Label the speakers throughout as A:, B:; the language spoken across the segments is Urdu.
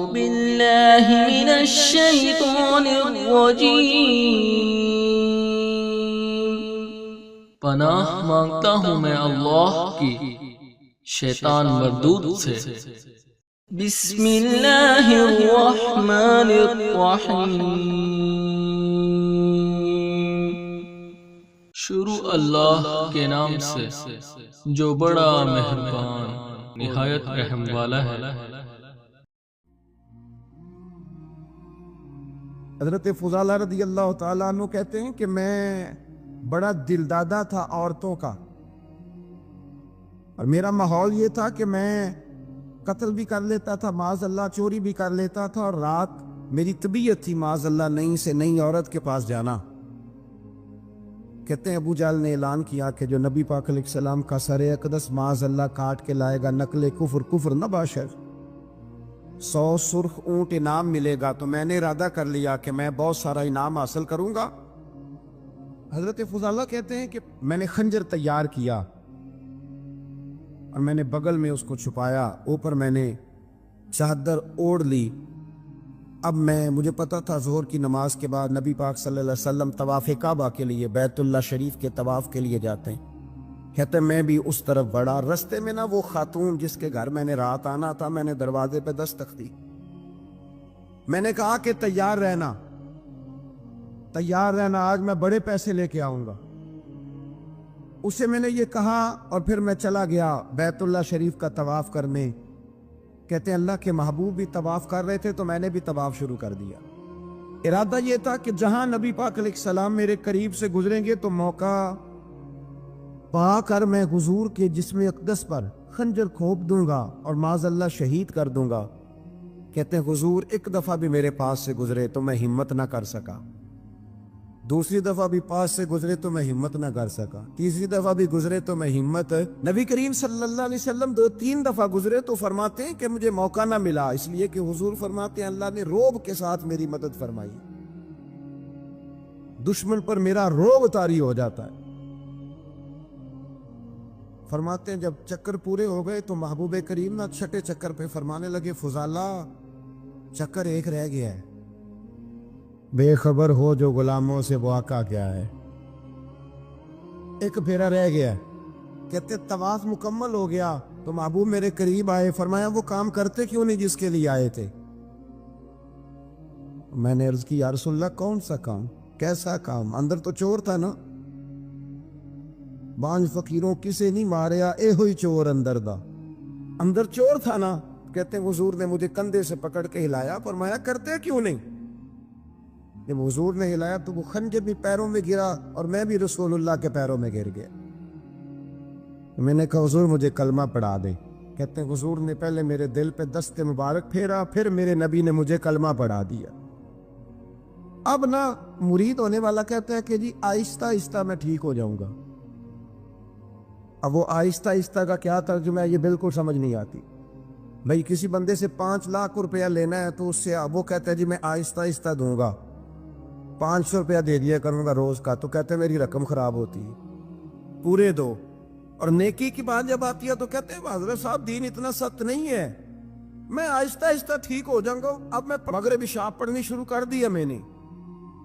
A: باللہ من الشیطان الرجیم۔ پناہ مانگتا ہوں میں اللہ کی شیطان مردود سے۔ بسم اللہ الرحمن الرحیم۔ شروع اللہ کے نام سے جو بڑا مہربان نہایت رحم والا ہے۔
B: حضرت فضالہ رضی اللہ تعالیٰ عنہ کہتے ہیں کہ میں بڑا دلدادہ تھا عورتوں کا، اور میرا ماحول یہ تھا کہ میں قتل بھی کر لیتا تھا، معاذ اللہ چوری بھی کر لیتا تھا، اور رات میری طبیعت تھی معاذ اللہ نئی سے نئی عورت کے پاس جانا۔ کہتے ہیں ابو جہل نے اعلان کیا کہ جو نبی پاک علیہ السلام کا سر اقدس معاذ اللہ کاٹ کے لائے گا، نقل کفر کفر نہ باشر، 100 سرخ اونٹ انعام ملے گا۔ تو میں نے ارادہ کر لیا کہ میں بہت سارا انعام حاصل کروں گا۔ حضرت فضالہ کہتے ہیں کہ میں نے خنجر تیار کیا اور میں نے بغل میں اس کو چھپایا، اوپر میں نے چادر اوڑھ لی۔ اب مجھے پتا تھا ظہر کی نماز کے بعد نبی پاک صلی اللہ علیہ وسلم طواف کعبہ کے لیے، بیت اللہ شریف کے طواف کے لیے جاتے ہیں۔ کہتے ہیں میں بھی اس طرف بڑھا، رستے میں وہ خاتون جس کے گھر میں نے رات آنا تھا، میں نے دروازے پہ دستک دی۔ میں نے کہا کہ تیار رہنا، آج میں بڑے پیسے لے کے آؤں گا۔ اسے میں نے یہ کہا اور پھر میں چلا گیا بیت اللہ شریف کا طواف کرنے۔ کہتے ہیں اللہ کے محبوب بھی طواف کر رہے تھے تو میں نے بھی طواف شروع کر دیا۔ ارادہ یہ تھا کہ جہاں نبی پاک علیہ السلام میرے قریب سے گزریں گے تو موقع پا کر میں حضور کے جسم اقدس پر خنجر کھوپ دوں گا اور معاذ اللہ شہید کر دوں گا۔ کہتے ہیں حضور ایک دفعہ بھی میرے پاس سے گزرے تو میں ہمت نہ کر سکا، دوسری دفعہ بھی پاس سے گزرے تو میں ہمت نہ کر سکا، تیسری دفعہ بھی گزرے تو میں ہمت، نبی کریم صلی اللہ علیہ وسلم 2-3 دفعہ گزرے تو فرماتے ہیں کہ مجھے موقع نہ ملا، اس لیے کہ حضور فرماتے ہیں اللہ نے روب کے ساتھ میری مدد فرمائی، دشمن پر میرا روب طاری ہو جاتا ہے۔ فرماتے ہیں جب چکر پورے ہو گئے تو محبوب کریم نہ چھٹے چکر پہ فرمانے لگے فضالہ چکر ایک رہ گیا ہے، بے خبر ہو جو غلاموں سے وہ آقا کیا ہے، ایک پھیرا رہ گیا ہے۔ کہتے طواف مکمل ہو گیا تو محبوب میرے قریب آئے، فرمایا وہ کام کرتے کیوں نہیں جس کے لیے آئے تھے؟ میں نے عرض کی یا رسول اللہ کون سا کام، کیسا کام؟ اندر تو چور تھا نا، بانج فقیروں کسے نہیں ماریا اے ہوئی چور اندر دا، اندر چور تھا نا۔ کہتے ہیں حضور نے مجھے کندھے سے پکڑ کے ہلایا، فرمایا کرتے کیوں نہیں؟ جب حضور نے ہلایا تو وہ خنجر بھی پیروں میں گرا اور میں بھی رسول اللہ کے پیروں میں گر گیا۔ میں نے کہا حضور مجھے کلمہ پڑھا دے۔ کہتے ہیں حضور نے پہلے میرے دل پہ دست مبارک پھیرا، پھر میرے نبی نے مجھے کلمہ پڑھا دیا۔ اب نہ مرید ہونے والا کہتا ہے کہ جی آہستہ آہستہ میں ٹھیک ہو جاؤں گا، اب وہ آہستہ آہستہ کا کیا ترجمہ ہے یہ بالکل سمجھ نہیں آتی۔ بھائی کسی بندے سے 5 لاکھ روپیہ لینا ہے تو اس سے وہ کہتا ہے جی میں آہستہ آہستہ دوں گا، 500 روپیہ دے دیا کروں گا روز کا، تو کہتے ہیں میری رقم خراب ہوتی ہے، پورے دو۔ اور نیکی کی بات جب آتی ہے تو کہتے ہیں حضرت صاحب دین اتنا سخت نہیں ہے، میں آہستہ آہستہ ٹھیک ہو جاؤں گا۔ اب میں مغرب عشاء پڑھنی شروع کر دی ہے میں نے،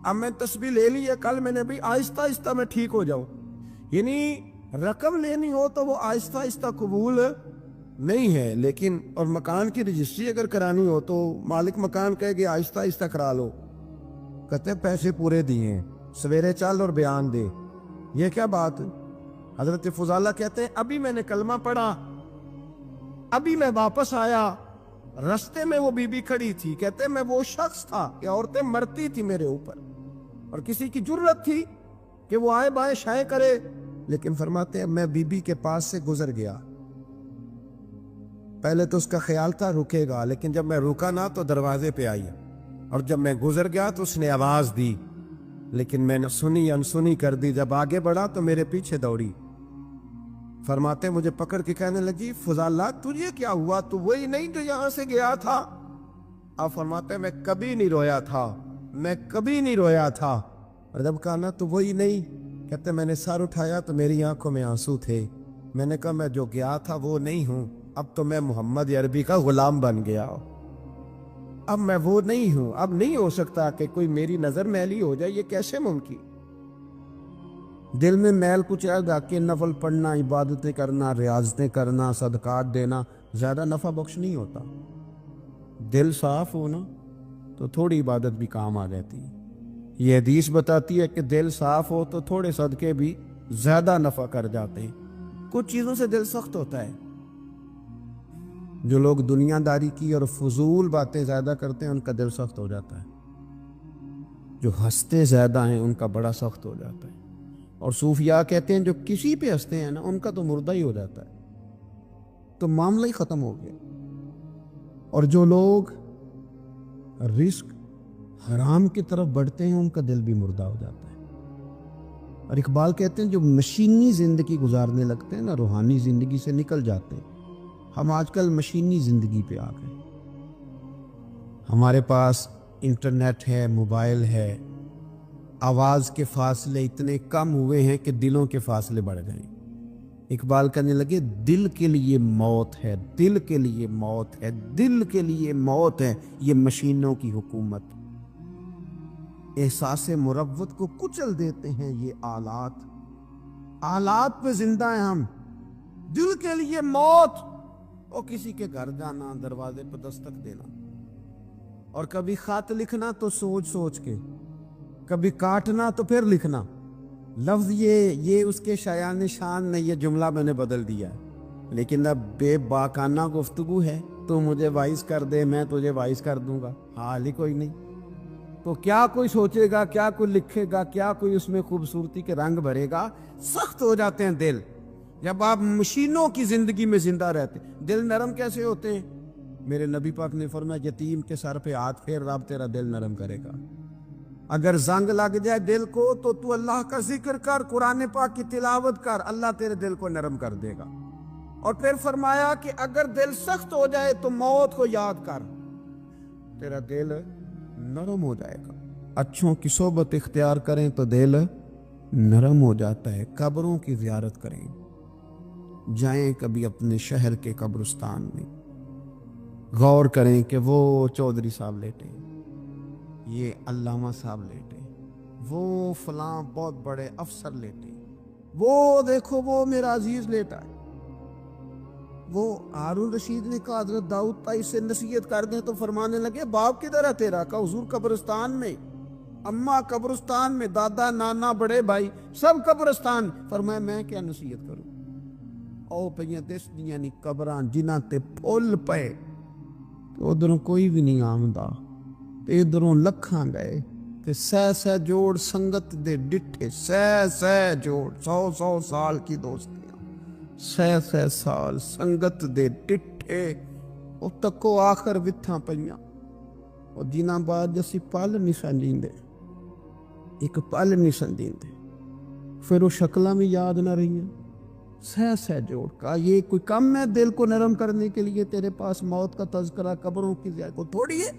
B: اب میں تسبیح لے لی ہے، کل میں نے بھی آہستہ آہستہ میں ٹھیک ہو جاؤں۔ یعنی رقم لینی ہو تو وہ آہستہ آہستہ قبول نہیں ہے، لیکن اور مکان کی رجسٹری اگر کرانی ہو تو مالک مکان کہے کہ آہستہ آہستہ کرا لو، کہتے ہیں پیسے پورے دیے، سویرے چل اور بیان دے، یہ کیا بات؟ حضرت فضالہ کہتے ہیں ابھی میں نے کلمہ پڑھا، ابھی میں واپس آیا، رستے میں وہ بی بی کھڑی تھی، کہتے ہیں میں وہ شخص تھا کہ عورتیں مرتی تھی میرے اوپر اور کسی کی جرت تھی کہ وہ آئے بائیں شائیں کرے، لیکن فرماتے ہیں میں بی بی کے پاس سے گزر گیا، پہلے تو اس کا خیال تھا رکے گا، لیکن جب میں رکا نہ تو دروازے پہ آئی، اور جب میں گزر گیا تو اس نے آواز دی، لیکن میں نے سنی انسنی کر دی، جب آگے بڑھا تو میرے پیچھے دوڑی۔ فرماتے مجھے پکڑ کے کہنے لگی فضالہ تجھے کیا ہوا، تو وہی نہیں جو یہاں سے گیا تھا؟ آپ فرماتے میں کبھی نہیں رویا تھا، میں کبھی نہیں رویا تھا، اور جب کہا نا تو وہی نہیں، کہتے میں نے سر اٹھایا تو میری آنکھوں میں آنسو تھے، میں نے کہا میں جو گیا تھا وہ نہیں ہوں، اب تو میں محمد عربی کا غلام بن گیا ہوں۔ اب میں وہ نہیں ہوں، اب نہیں ہو سکتا کہ کوئی میری نظر میلی ہو جائے، یہ کیسے ممکن؟ دل میں میل کچھ آ گا کہ نفل پڑھنا، عبادتیں کرنا، ریاضتیں کرنا، صدقات دینا زیادہ نفع بخش نہیں ہوتا۔ دل صاف ہونا تو تھوڑی عبادت بھی کام آ جاتی ہے۔ یہ حدیث بتاتی ہے کہ دل صاف ہو تو تھوڑے صدقے بھی زیادہ نفع کر جاتے ہیں۔ کچھ چیزوں سے دل سخت ہوتا ہے۔ جو لوگ دنیا داری کی اور فضول باتیں زیادہ کرتے ہیں ان کا دل سخت ہو جاتا ہے۔ جو ہنستے زیادہ ہیں ان کا بڑا سخت ہو جاتا ہے۔ اور صوفیاء کہتے ہیں جو کسی پہ ہنستے ہیں نا ان کا تو مردہ ہی ہو جاتا ہے، تو معاملہ ہی ختم ہو گیا۔ اور جو لوگ رزق حرام کی طرف بڑھتے ہیں ان کا دل بھی مردہ ہو جاتا ہے۔ اور اقبال کہتے ہیں جو مشینی زندگی گزارنے لگتے ہیں نا روحانی زندگی سے نکل جاتے ہیں۔ ہم آج کل مشینی زندگی پہ آ گئے۔ ہمارے پاس انٹرنیٹ ہے، موبائل ہے، آواز کے فاصلے اتنے کم ہوئے ہیں کہ دلوں کے فاصلے بڑھ گئے۔ اقبال کہنے لگے دل کے لیے موت ہے، دل کے لیے موت ہے، دل کے لیے موت ہے یہ مشینوں کی حکومت۔ احساس مروت کو کچل دیتے ہیں یہ آلات، آلات پہ زندہ ہیں ہم۔ دل کے لیے موت، اور کسی کے گھر جانا، دروازے پہ دستک دینا، اور کبھی خط لکھنا تو سوچ سوچ کے، کبھی کاٹنا تو پھر لکھنا۔ لفظ یہ اس کے شایان شان نے یہ جملہ میں نے بدل دیا ہے، لیکن اب بے باکانہ گفتگو ہے، تو مجھے وائس کر دے میں تجھے وائس کر دوں گا، حال ہی کوئی نہیں۔ تو کیا کوئی سوچے گا، کیا کوئی لکھے گا، کیا کوئی اس میں خوبصورتی کے رنگ بھرے گا؟ سخت ہو جاتے ہیں دل جب آپ مشینوں کی زندگی میں زندہ رہتے۔ دل نرم کیسے ہوتے ہیں؟ میرے نبی پاک نے فرمایا یتیم کے سر پہ ہاتھ پھیر رب تیرا دل نرم کرے گا۔ اگر زنگ لگ جائے دل کو تو اللہ کا ذکر کر، قرآن پاک کی تلاوت کر، اللہ تیرے دل کو نرم کر دے گا۔ اور پھر فرمایا کہ اگر دل سخت ہو جائے تو موت کو یاد کر، تیرا دل نرم ہو جائے گا۔ اچھوں کی صحبت اختیار کریں تو دل نرم ہو جاتا ہے۔ قبروں کی زیارت کریں، جائیں کبھی اپنے شہر کے قبرستان میں، غور کریں کہ وہ چودھری صاحب لیٹے، یہ علامہ صاحب لیٹے، وہ فلاں بہت بڑے افسر لیٹے، وہ دیکھو وہ میرا عزیز لیٹا ہے۔ وہ ہارون رشید نے کہا حضرت داؤد تائی سے نصیحت کر دیں، تو فرمانے لگے باپ کدھر ہے تیرا؟ کہا حضور قبرستان میں، اماں قبرستان میں، دادا نانا بڑے بھائی سب قبرستان۔ فرمایا میں کیا نصیحت کروں؟ او پہ دس دیاں نی قبراں جنہاں تے پھول پے، ادھروں کوئی بھی نہیں آمدا، تے ادھروں لکھاں گئے، تے سہ جوڑ سنگت دے ڈٹھے، سہ جوڑ 100 سال کی دوستیاں، سہ سال سنگت دے ڈٹھے، او تکو آخر وتھاں پئیاں، او جنہاں بعد جسی پل نہیں سنجیندے، ایک پل نہیں سنجیندے، پھر وہ شکلاں بھی یاد نہ رہیاں۔ سہ جوڑ کا یہ کوئی کم ہے دل کو نرم کرنے کے لیے؟ تیرے پاس موت کا تذکرہ، قبروں کی زیارت کو تھوڑی ہے؟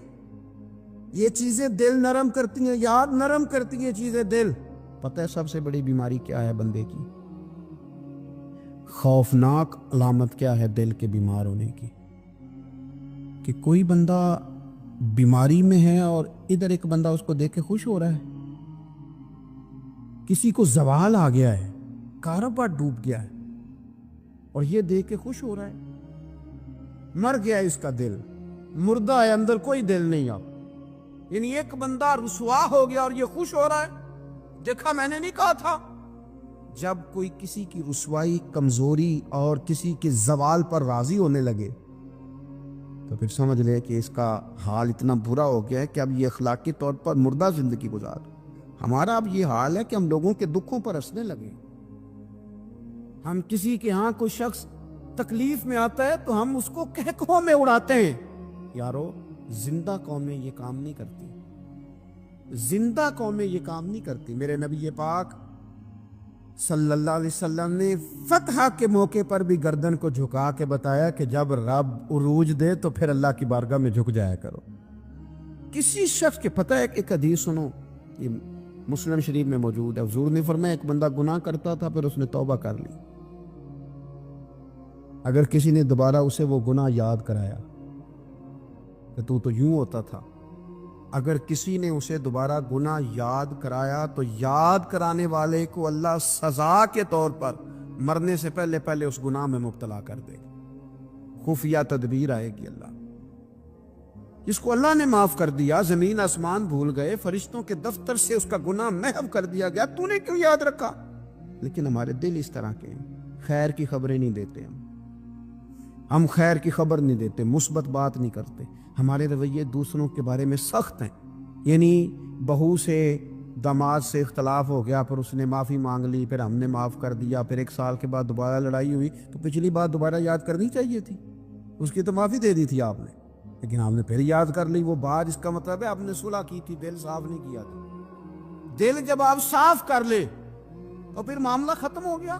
B: یہ چیزیں دل نرم کرتی ہیں، یاد نرم کرتی ہیں چیزیں دل۔ پتہ ہے سب سے بڑی بیماری کیا ہے بندے کی؟ خوفناک علامت کیا ہے دل کے بیمار ہونے کی؟ کہ کوئی بندہ بیماری میں ہے اور ادھر ایک بندہ اس کو دیکھ کے خوش ہو رہا ہے، کسی کو زوال آ گیا ہے، کاروبار ڈوب گیا ہے، اور یہ دیکھ کے خوش ہو رہا ہے۔ مر گیا ہے اس کا دل، مردہ ہے، اندر کوئی دل نہیں اب۔ یعنی ایک بندہ رسوا ہو گیا اور یہ خوش ہو رہا ہے، دیکھا میں نے نہیں کہا تھا۔ جب کوئی کسی کی رسوائی، کمزوری اور کسی کے زوال پر راضی ہونے لگے تو پھر سمجھ لے کہ اس کا حال اتنا برا ہو گیا ہے کہ اب یہ اخلاقی طور پر مردہ زندگی گزار۔ ہمارا اب یہ حال ہے کہ ہم لوگوں کے دکھوں پر ہنسنے لگے۔ ہم کسی کے ہاں کوئی شخص تکلیف میں آتا ہے تو ہم اس کو کہکہوں میں اڑاتے ہیں۔ یارو زندہ قومیں یہ کام نہیں کرتی، زندہ قومیں یہ کام نہیں کرتی۔ میرے نبی پاک صلی اللہ علیہ وسلم نے فتح کے موقع پر بھی گردن کو جھکا کے بتایا کہ جب رب عروج دے تو پھر اللہ کی بارگاہ میں جھک جایا کرو۔ کسی شخص کے پتہ ہے، ایک حدیث سنو، یہ مسلم شریف میں موجود ہے، حضور نے فرمایا ایک بندہ گناہ کرتا تھا پھر اس نے توبہ کر لی، اگر کسی نے دوبارہ اسے وہ گناہ یاد کرایا کہ تو یوں ہوتا تھا. اگر کسی نے اسے دوبارہ گناہ یاد کرایا تو یاد کرانے والے کو اللہ سزا کے طور پر مرنے سے پہلے پہلے اس گناہ میں مبتلا کر دے. خفیہ تدبیر آئے گی. اللہ جس کو اللہ نے معاف کر دیا، زمین آسمان بھول گئے، فرشتوں کے دفتر سے اس کا گناہ محو کر دیا گیا، تو نے کیوں یاد رکھا؟ لیکن ہمارے دل اس طرح کے ہیں، خیر کی خبریں نہیں دیتے. ہم خیر کی خبر نہیں دیتے، مثبت بات نہیں کرتے. ہمارے رویے دوسروں کے بارے میں سخت ہیں. یعنی بہو سے داماد سے اختلاف ہو گیا، پھر اس نے معافی مانگ لی، پھر ہم نے معاف کر دیا، پھر 1 سال کے بعد دوبارہ لڑائی ہوئی تو پچھلی بات دوبارہ یاد کرنی چاہیے تھی. اس کی تو معافی دے دی تھی آپ نے، لیکن آپ نے پھر یاد کر لی وہ بات. اس کا مطلب ہے آپ نے صلح کی تھی، دل صاف نہیں کیا تھا. دل جب آپ صاف کر لے تو پھر معاملہ ختم ہو گیا.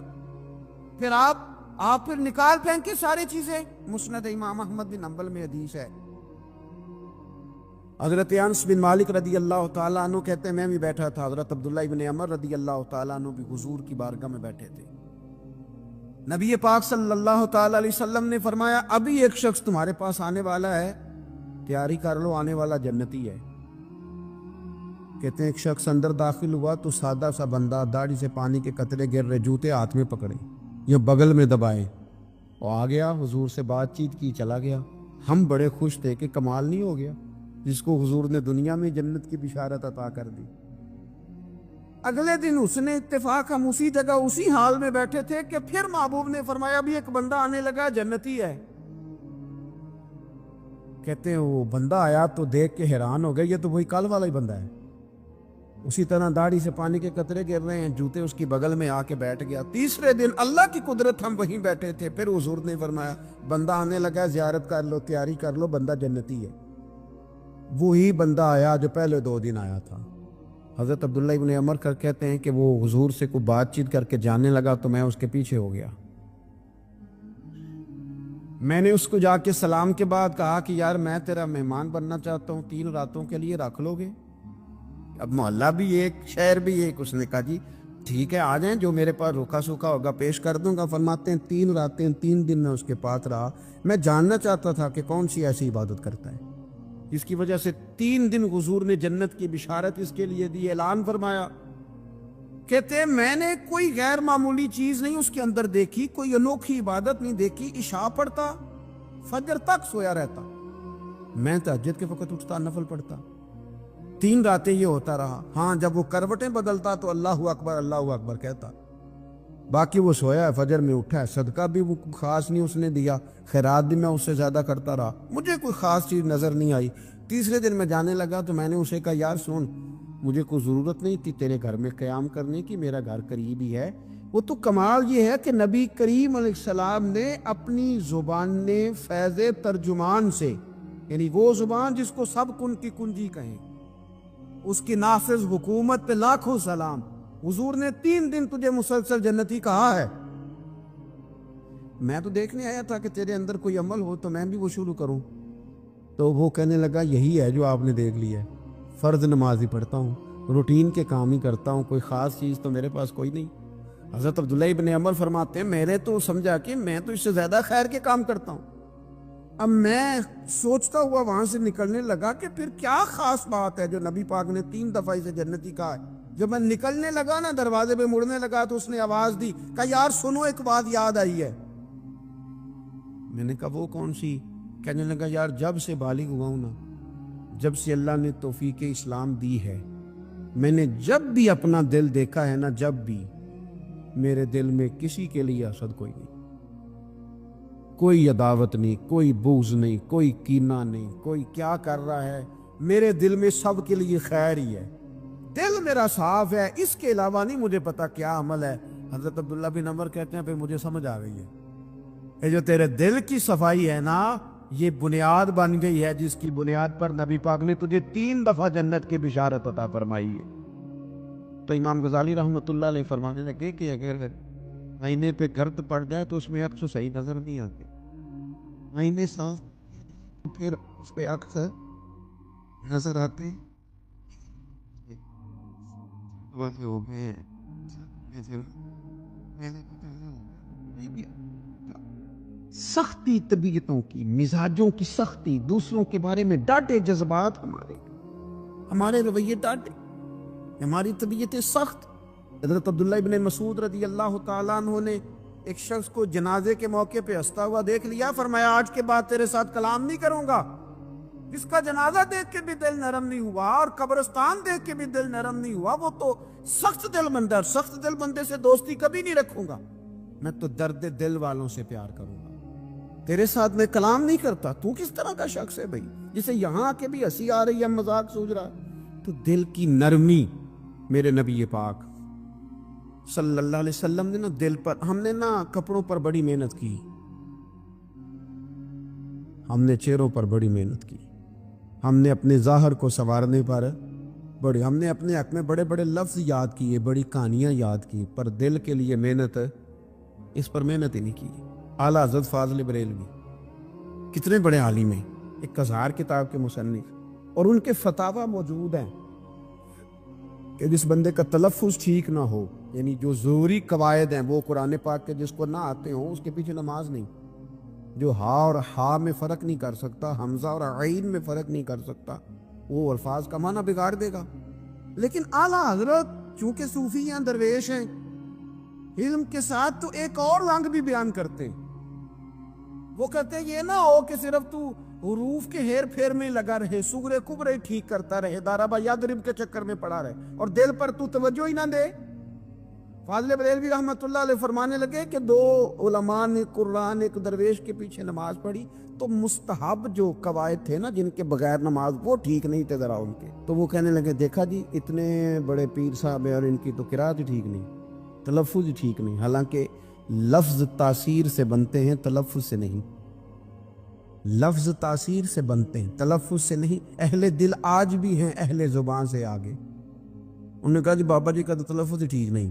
B: پھر آپ پھر نکال پھینکے ساری چیزیں. مسند امام احمد بن حنبل میں حدیث ہے، حضرت انس بن مالک رضی اللہ تعالیٰ عنہ کہتے ہیں میں بھی بیٹھا تھا، حضرت عبداللہ بن عمر رضی اللہ تعالیٰ عنہ بھی حضور کی بارگاہ میں بیٹھے تھے. نبی پاک صلی اللہ تعالیٰ علیہ وسلم نے فرمایا ابھی ایک شخص تمہارے پاس آنے والا ہے، تیاری کر لو، آنے والا جنتی ہے. کہتے ہیں ایک شخص اندر داخل ہوا تو سادہ سا بندہ، داڑھی سے پانی کے قطرے گر رہے، جوتے ہاتھ میں پکڑے یا بغل میں دبائے، اور آ گیا حضور سے بات چیت کی، چلا گیا. ہم بڑے خوش تھے کہ کمال نہیں ہو گیا جس کو حضور نے دنیا میں جنت کی بشارت عطا کر دی. اگلے دن اس نے اتفاق، ہم اسی جگہ اسی حال میں بیٹھے تھے کہ پھر محبوب نے فرمایا ابھی ایک بندہ آنے لگا، جنتی ہے. کہتے ہیں وہ بندہ آیا تو دیکھ کے حیران ہو گئے، یہ تو وہی کل والا ہی بندہ ہے. اسی طرح داڑھی سے پانی کے قطرے گر رہے ہیں، جوتے اس کی بغل میں آ کے بیٹھ گیا. تیسرے دن اللہ کی قدرت ہم وہیں بیٹھے تھے، پھر حضور نے فرمایا بندہ آنے لگا، زیارت کر لو، تیاری کر لو، بندہ جنتی ہے. وہی بندہ آیا جو پہلے 2 دن آیا تھا. حضرت عبداللہ ابن عمر کہتے ہیں کہ وہ حضور سے کوئی بات چیت کر کے جانے لگا تو میں اس کے پیچھے ہو گیا. میں نے اس کو جا کے سلام کے بعد کہا کہ یار میں تیرا مہمان بننا چاہتا ہوں، 3 راتوں کے لیے رکھ لو گے؟ اب محلہ بھی ایک، شہر بھی ایک. اس نے کہا جی ٹھیک ہے آ جائیں، جو میرے پاس روکھا سوکھا ہوگا پیش کر دوں گا. فرماتے ہیں 3 راتیں 3 دن میں اس کے پاس رہا. میں جاننا چاہتا تھا کہ کون سی ایسی عبادت کرتا ہے جس کی وجہ سے 3 دن حضور نے جنت کی بشارت اس کے لیے دی، اعلان فرمایا. کہتے ہیں میں نے کوئی غیر معمولی چیز نہیں اس کے اندر دیکھی، کوئی انوکھی عبادت نہیں دیکھی. عشاء پڑھتا، فجر تک سویا رہتا، میں تہجد کے وقت اٹھتا، نفل پڑھتا. 3 راتیں یہ ہوتا رہا. ہاں جب وہ کروٹیں بدلتا تو اللہ اکبر کہتا. باقی وہ سویا ہے، فجر میں اٹھا ہے، صدقہ بھی وہ خاص نہیں اس نے دیا، خیرات بھی میں اس سے زیادہ کرتا رہا، مجھے کوئی خاص چیز نظر نہیں آئی. تیسرے دن میں جانے لگا تو میں نے اسے کہا یار سن، مجھے کوئی ضرورت نہیں تھی تیرے گھر میں قیام کرنے کی، میرا گھر قریب ہی ہے. وہ تو کمال یہ ہے کہ نبی کریم علیہ السلام نے اپنی زبان فیض ترجمان سے، یعنی وہ زبان جس کو سب کن کی کنجی کہیں، اس کی نافذ حکومت پہ لاکھوں سلام. حضور نے 3 دن تجھے مسلسل جنتی کہا ہے. میں تو دیکھنے آیا تھا کہ تیرے اندر کوئی عمل ہو تو میں بھی وہ شروع کروں. تو وہ کہنے لگا یہی ہے جو آپ نے دیکھ لیا ہے، فرض نماز ہی پڑھتا ہوں، روٹین کے کام ہی کرتا ہوں، کوئی خاص چیز تو میرے پاس کوئی نہیں. حضرت عبداللہ ابن عمر فرماتے ہیں میں نے تو سمجھا کہ میں تو اس سے زیادہ خیر کے کام کرتا ہوں. اب میں سوچتا ہوا وہاں سے نکلنے لگا کہ پھر کیا خاص بات ہے جو نبی پاک نے 3 دفعہ اسے جنتی کہا ہے. جب میں نکلنے لگا نا، دروازے پہ مڑنے لگا تو اس نے آواز دی، کہا یار سنو ایک بات یاد آئی ہے. میں نے کہا وہ کون سی؟ کہنے لگا یار جب سے بالغ ہوا ہوں نا، جب سے اللہ نے توفیق اسلام دی ہے، میں نے جب بھی اپنا دل دیکھا ہے نا، جب بھی میرے دل میں کسی کے لیے حسد کوئی نہیں، کوئی عداوت نہیں، کوئی بغض نہیں، کوئی کینہ نہیں، کوئی کیا کر رہا ہے، میرے دل میں سب کے لیے خیر ہی ہے. دل میرا صاف ہے، اس کے علاوہ نہیں مجھے پتا کیا عمل ہے. حضرت عبداللہ بن عمر کہتے ہیں پھر مجھے سمجھ آ گئی ہے، یہ جو تیرے دل کی صفائی ہے نا، یہ بنیاد بن گئی ہے جس کی بنیاد پر نبی پاک نے تجھے 3 دفعہ جنت کی بشارت عطا فرمائی ہے. تو امام غزالی رحمۃ اللہ علیہ فرمانے لگے کہ اگر آئینے پہ گرد پڑ جائے تو اس میں عکس صحیح نظر نہیں آتے، آئینے صاف پھر اس پہ عکس نظر آتے. ہو گئے سختی طبیعتوں کی، مزاجوں کی سختی، دوسروں کے بارے میں ڈاٹے جذبات، ہمارے رویے ڈاٹے، ہماری طبیعتیں سخت. حضرت عبداللہ ابن مسعود رضی اللہ تعالیٰ عنہ نے ایک شخص کو جنازے کے موقع پہ ہنستا ہوا دیکھ لیا، فرمایا آج کے بعد تیرے ساتھ کلام نہیں کروں گا. جس کا جنازہ دیکھ کے بھی دل نرم نہیں ہوا اور قبرستان دیکھ کے بھی دل نرم نہیں ہوا، وہ تو سخت دل بندہ. سخت دل بندے سے دوستی کبھی نہیں رکھوں گا، میں تو درد دل والوں سے پیار کروں گا. تیرے ساتھ میں کلام نہیں کرتا. تو کس طرح کا شخص ہے بھائی جسے یہاں کے بھی ہنسی آ رہی ہے، مذاق سوچ رہا ہے؟ تو دل کی نرمی میرے نبی پاک صلی اللہ علیہ وسلم نے نا دل پر، ہم نے نا کپڑوں پر بڑی محنت کی، ہم نے چہروں پر بڑی محنت کی، ہم نے اپنے ظاہر کو سنوارنے پر ہم نے اپنے حق میں بڑے بڑے لفظ یاد کیے، بڑی کہانیاں یاد کی، پر دل کے لیے محنت، اس پر محنت ہی نہیں کی. اعلیٰ حضرت فاضل بریلوی کتنے بڑے عالم ہیں، 1000 کتاب کے مصنف، اور ان کے فتاوی موجود ہیں کہ جس بندے کا تلفظ ٹھیک نہ ہو، یعنی جو ضروری قواعد ہیں وہ قرآن پاک کے جس کو نہ آتے ہوں اس کے پیچھے نماز نہیں. جو ہا اور ہا میں فرق نہیں کر سکتا، حمزہ اور عین میں فرق نہیں کر سکتا، وہ الفاظ کا معنی بگاڑ دے گا. لیکن اعلیٰ حضرت چونکہ صوفی ہیں، درویش ہیں، علم کے ساتھ تو ایک اور رنگ بھی بیان کرتے ہیں. وہ کہتے ہیں یہ نہ ہو کہ صرف تو حروف کے ہیر پھیر میں لگا رہے، سغرے کبرے ٹھیک کرتا رہے، دارابا یادرب کے چکر میں پڑا رہے اور دل پر تو توجہ ہی نہ دے. فاضل بریلوی رحمۃ اللہ علیہ فرمانے لگے کہ 2 علماء نے قرآن ایک درویش کے پیچھے نماز پڑھی تو مستحب جو قواعد تھے نا جن کے بغیر نماز، وہ ٹھیک نہیں تھے ذرا ان کے. تو وہ کہنے لگے دیکھا جی اتنے بڑے پیر صاحب ہیں اور ان کی تو قرات ہی ٹھیک نہیں، تلفظ ٹھیک نہیں. حالانکہ لفظ تاثیر سے بنتے ہیں، تلفظ سے نہیں. لفظ تاثیر سے بنتے ہیں، تلفظ سے نہیں. اہل دل آج بھی ہیں اہل زبان سے آگے. انہوں نے کہا جی بابا جی کا تو تلفظ ہی ٹھیک نہیں.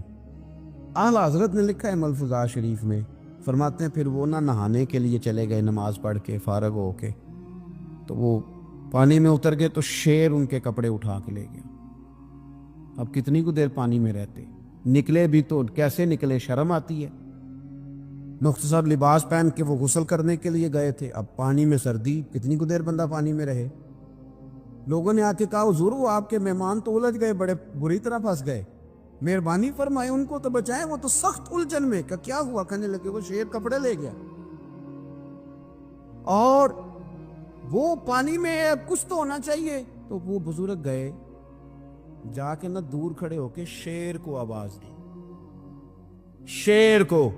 B: اعلیٰ حضرت نے لکھا ہے ملفوظات شریف میں، فرماتے ہیں پھر وہ نہ نہانے کے لیے چلے گئے نماز پڑھ کے فارغ ہو کے، تو وہ پانی میں اتر گئے تو شیر ان کے کپڑے اٹھا کے لے گیا. اب کتنی کو دیر پانی میں رہتے، نکلے بھی تو کیسے نکلے، شرم آتی ہے. مختصر لباس پہن کے وہ غسل کرنے کے لیے گئے تھے، اب پانی میں سردی، کتنی کو دیر بندہ پانی میں رہے. لوگوں نے آ کے کہا حضور وہ آپ کے مہمان تو الجھ گئے، بڑے بری طرح پھنس گئے، مہربانی فرمائے ان کو تو بچائیں، وہ تو سخت الجھن میں. کہ کیا ہوا؟ کہنے لگے وہ شیر کپڑے لے گیا اور وہ پانی میں ہے، کچھ تو ہونا چاہیے. تو وہ بزرگ گئے، جا کے نہ دور کھڑے ہو کے شیر کو آواز دی. شیر کو،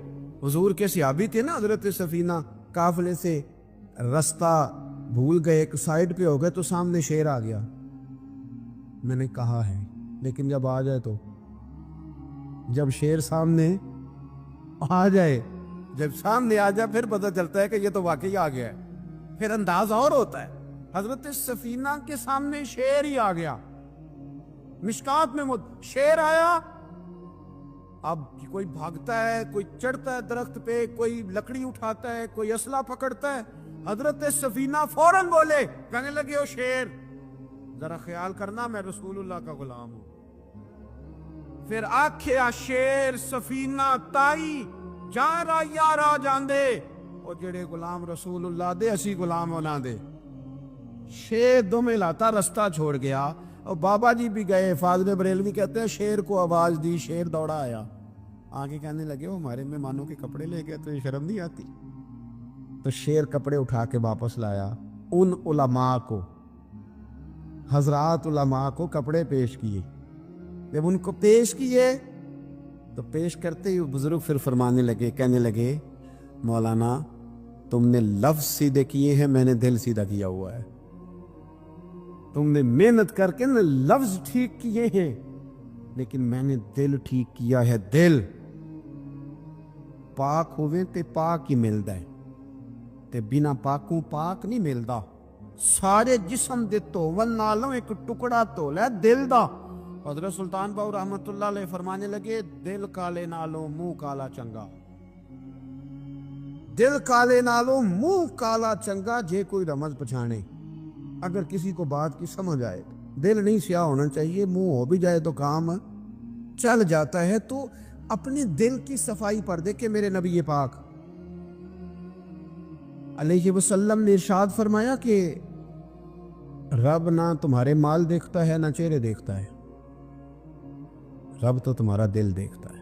B: حضور کے صحابی تھے نا حضرت سفینہ، قافلے سے رستہ بھول گئے، ایک سائیڈ پہ ہو گئے تو سامنے شیر آ گیا. میں نے کہا ہے لیکن جب آ جائے تو، جب شیر سامنے آ جائے، جب سامنے آ جائے پھر پتہ چلتا ہے کہ یہ تو واقعی آ گیا ہے، پھر انداز اور ہوتا ہے. حضرت سفینہ کے سامنے شیر ہی آ گیا. مشکات میں شیر آیا. اب کوئی بھاگتا ہے، کوئی چڑھتا ہے درخت پہ، کوئی لکڑی اٹھاتا ہے، کوئی اسلحہ پکڑتا ہے. حضرت سفینہ فوراً بولے، کہنے لگے او شیر ذرا خیال کرنا میں رسول اللہ کا غلام ہوں. پھر آکھیا شیر سفینہ تائی جارا یارا جاندے، اور جڑے غلام رسول اللہ دے اسی غلام ہونا دے. شیر دم لاتا رستہ چھوڑ گیا اور بابا جی بھی گئے. فاضل بریلوی کہتے ہیں شیر کو آواز دی، شیر دوڑا آیا. آگے کہنے لگے وہ ہمارے مہمانوں کے کپڑے لے گئے تو یہ شرم نہیں آتی. تو شیر کپڑے اٹھا کے واپس لایا. ان علماء کو، حضرات علماء کو کپڑے پیش کیے. جب ان کو پیش کیے تو پیش کرتے ہی بزرگ پھر فرمانے لگے، کہنے لگے مولانا تم نے لفظ سیدھے کیے ہیں، میں نے دل سیدھا کیا ہوا ہے. تم نے محنت کر کے نا لفظ ٹھیک کیے ہیں لیکن میں نے دل ٹھیک کیا ہے. دل پاک ہوئے تے پاک ہی ملدا ہے تے بنا پاکوں پاک نہیں ملدا. سارے جسم دے دھوون نالوں ایک ٹکڑا دھول ہے دل دا. حضرت سلطان باؤ رحمت اللہ علیہ فرمانے لگے دل کالے نالوں منہ کالا چنگا. دل کالے نالوں منہ کالا چنگا، جے کوئی رمز پچھانے. اگر کسی کو بات کی سمجھ آئے، دل نہیں سیاہ ہونا چاہیے، منہ ہو بھی جائے تو کام چل جاتا ہے. تو اپنے دل کی صفائی پر دیکھے میرے نبی پاک علیہ وسلم نے ارشاد فرمایا کہ رب نہ تمہارے مال دیکھتا ہے نہ چہرے دیکھتا ہے، رب تو تمہارا دل دیکھتا ہے۔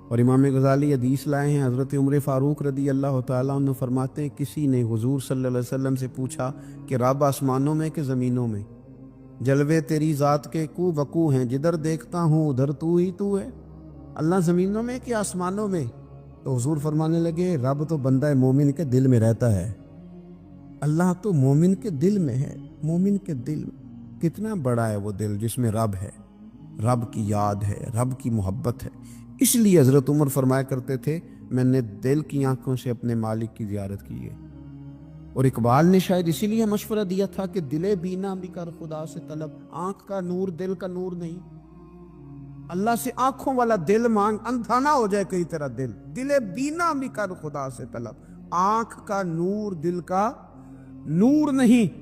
B: اور امام غزالی حدیث لائے ہیں، حضرت عمر فاروق رضی اللہ تعالیٰ عنہ فرماتے ہیں کسی نے حضور صلی اللہ علیہ وسلم سے پوچھا کہ رب آسمانوں میں کہ زمینوں میں؟ جلوے تیری ذات کے کو وقوع ہیں، جدھر دیکھتا ہوں ادھر تو ہی تو ہے، اللہ زمینوں میں کہ آسمانوں میں؟ تو حضور فرمانے لگے رب تو بندہ مومن کے دل میں رہتا ہے، اللہ تو مومن کے دل میں ہے۔ مومن کے دل کتنا بڑا ہے وہ دل جس میں رب ہے، رب کی یاد ہے، رب کی محبت ہے۔ اس لیے حضرت عمر فرمایا کرتے تھے میں نے دل کی آنکھوں سے اپنے مالک کی زیارت کی ہے۔ اور اقبال نے شاید اسی لیے مشورہ دیا تھا کہ دل بینا بھی کر خدا سے طلب، آنکھ کا نور دل کا نور نہیں، اللہ سے آنکھوں والا دل مانگ، اندھا نہ ہو جائے کئی طرح دل، دل بینا بھی کر خدا سے طلب، آنکھ کا نور دل کا نور نہیں۔